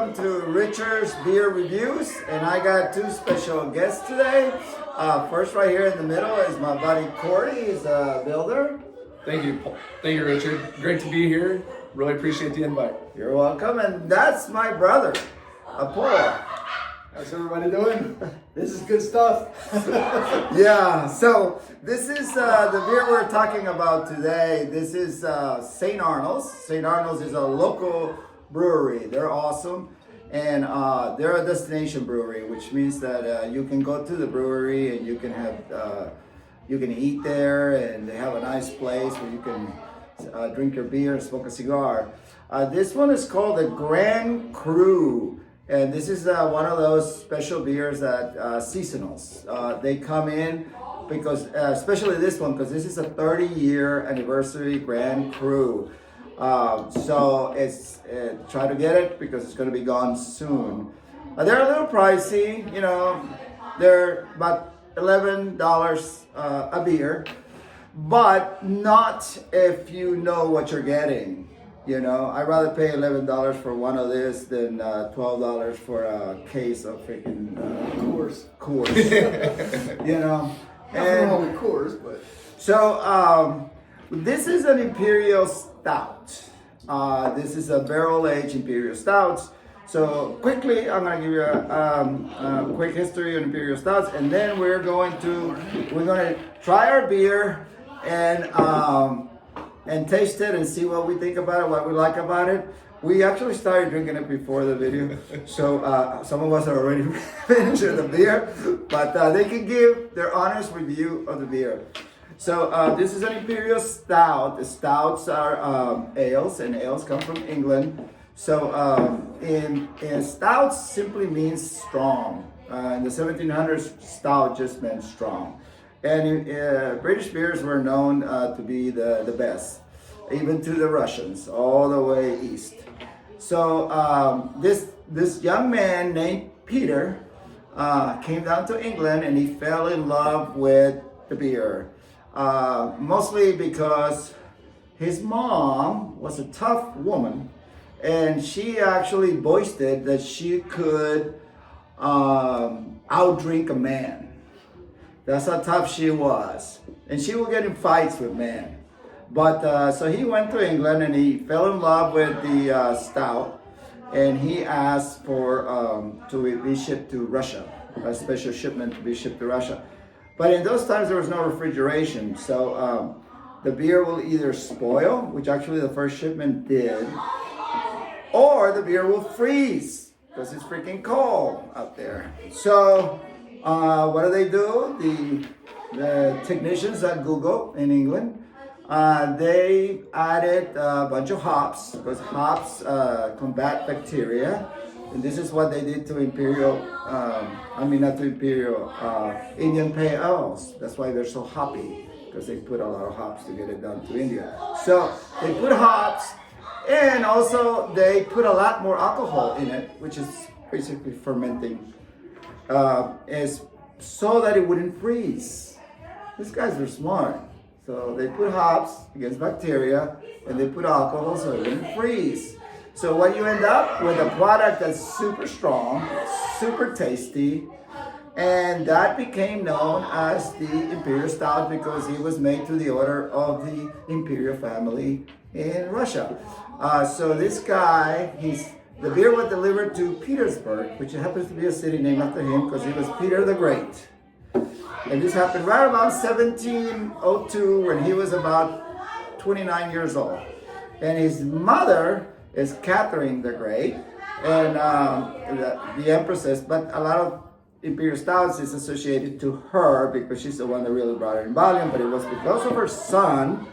welcome to Richard's Beer Reviews, and I got two special guests today. First, right here in the middle is my buddy Corey. He's a builder. Thank you, Richard. Great to be here. Really appreciate the invite. You're welcome, and that's my brother, Paul. How's everybody doing? This is good stuff. Yeah, so this is the beer we're talking about today. This is St. Arnold's. St. Arnold's is a local brewery. They're awesome, and they're a destination brewery, which means that you can go to the brewery and you can have you can eat there, and they have a nice place where you can drink your beer and smoke a cigar. This one is called the Grand Cru. And this is one of those special beers that seasonals. They come in because, especially this one, because this is a 30-year anniversary Grand Cru. So it's try to get it because it's going to be gone soon. They're a little pricey, you know. They're about $11 a beer, but not if you know what you're getting. You know, I'd rather pay $11 for one of this than $12 for a case of freaking Coors. You know, Nothing wrong with Coors, but so this is an Imperial Stout. This is a barrel-aged Imperial Stout. So quickly, I'm going to give you a quick history on Imperial Stouts, and then we're going to try our beer and taste it and see what we think about it, what we like about it. We actually started drinking it before the video, so some of us are already finished the beer, but they can give their honest review of the beer. So this is an Imperial Stout. The stouts are ales, and ales come from England. So in stouts simply means strong. In the 1700s, stout just meant strong. And British beers were known to be the best, even to the Russians, all the way east. So this young man named Peter came down to England, and he fell in love with the beer, mostly because his mom was a tough woman, and she actually boasted that she could outdrink a man. That's how tough she was. And she would get in fights with men. But so he went to England and he fell in love with the stout. And he asked for to be shipped to Russia, a special shipment to be shipped to Russia. But in those times there was no refrigeration. So the beer will either spoil, which actually the first shipment did, or the beer will freeze because it's freaking cold out there. So what do? The technicians at Google in England, they added a bunch of hops because hops combat bacteria. And this is what they did to Indian Pale Ales. That's why they're so hoppy, because they put a lot of hops to get it done to India. So they put hops, and also they put a lot more alcohol in it, which is basically fermenting. Is so that it wouldn't freeze. These guys are smart. So they put hops against bacteria, and they put alcohol so it wouldn't freeze. So what you end up with a product that's super strong, super tasty, and that became known as the Imperial Stout because it was made to the order of the Imperial family in Russia. So this guy, the beer was delivered to Petersburg, which happens to be a city named after him because he was Peter the Great. And this happened right around 1702 when he was about 29 years old. And his mother is Catherine the Great, and the Empress, but a lot of Imperial Stouts is associated to her because she's the one that really brought it in volume, but it was because of her son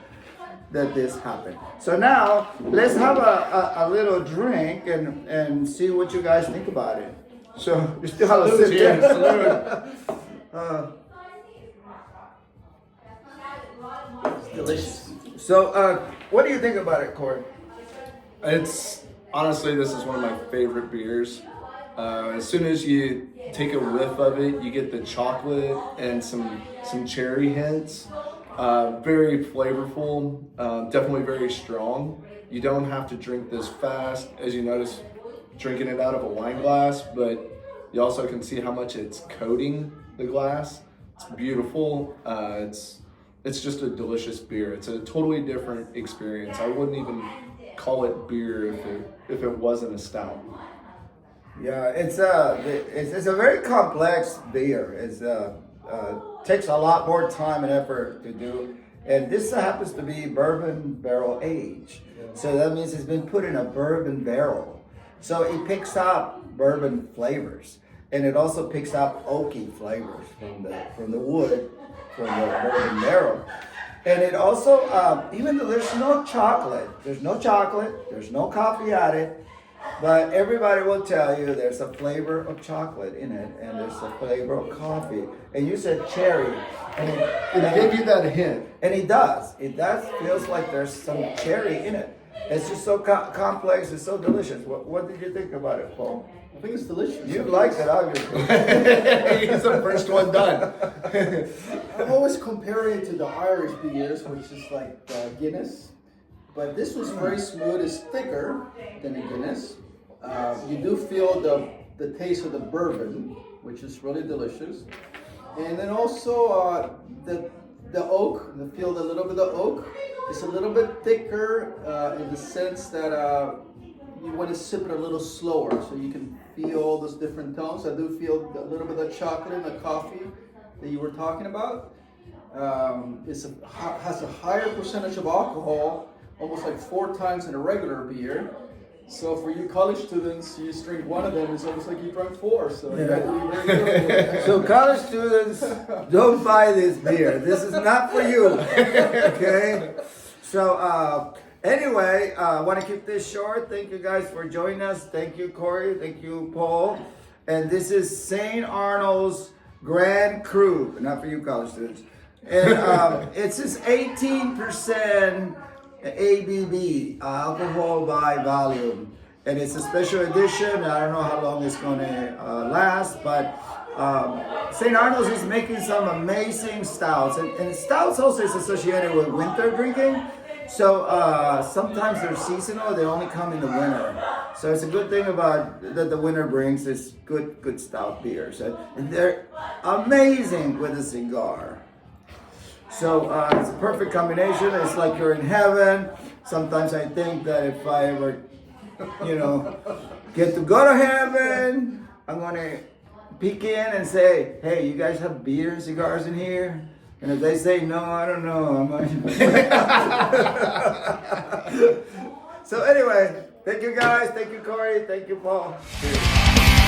that this happened. So now let's have a little drink and see what you guys think about it. So you still have to sit there. it's delicious. So what do you think about it, Corey? It's honestly, this is one of my favorite beers. As soon as you take a whiff of it, you get the chocolate and some cherry hints. Very flavorful, definitely very strong. You don't have to drink this fast. As you notice, drinking it out of a wine glass, but you also can see how much it's coating the glass. It's beautiful. It's just a delicious beer. It's a totally different experience. I wouldn't even call it beer if it wasn't a stout. Yeah, it's a very complex beer. It's takes a lot more time and effort to do, and this happens to be bourbon barrel aged. So that means it's been put in a bourbon barrel. So it picks up bourbon flavors, and it also picks up oaky flavors from the wood, from the bourbon barrel. And it also, even though there's no chocolate, there's no coffee added, but everybody will tell you there's a flavor of chocolate in it, and there's a flavor of coffee. And you said cherry, and It gave you that hint. and it does. It does feels like there's some cherry in it. It's just so complex. It's so delicious. What did you think about it, Paul? I think it's delicious. You liked it, obviously. He's the first one done. I always compare it to the Irish beers, which is like Guinness. But this was very smooth. It's thicker than a Guinness. You do feel the taste of the bourbon, which is really delicious. And then also the oak, you feel a little bit of oak. It's a little bit thicker in the sense that you want to sip it a little slower so you can feel all those different tones. I do feel a little bit of chocolate and the coffee that you were talking about. Has a higher percentage of alcohol, almost like 4 times in a regular beer. So for you college students, you just drink one of them, it's almost like you drank 4. So you have to be very careful. So college students, don't buy this beer. This is not for you. Okay? So anyway, I want to keep this short. Thank you guys for joining us. Thank you, Corey. Thank you, Paul. And this is St. Arnold's Grand Cru. Not for you college students. And it's just 18% ABV, alcohol by volume, and it's a special edition. I don't know how long it's going to last, but St. Arnold's is making some amazing stouts, and stouts also is associated with winter drinking. So sometimes they're seasonal; they only come in the winter. So it's a good thing about that the winter brings is good stout beers, and they're amazing with a cigar. So it's a perfect combination. It's like you're in heaven. Sometimes I think that if I ever, get to go to heaven, I'm going to peek in and say, hey, you guys have beer and cigars in here? And if they say no, I don't know. So anyway, thank you guys. Thank you, Corey. Thank you, Paul. Cheers.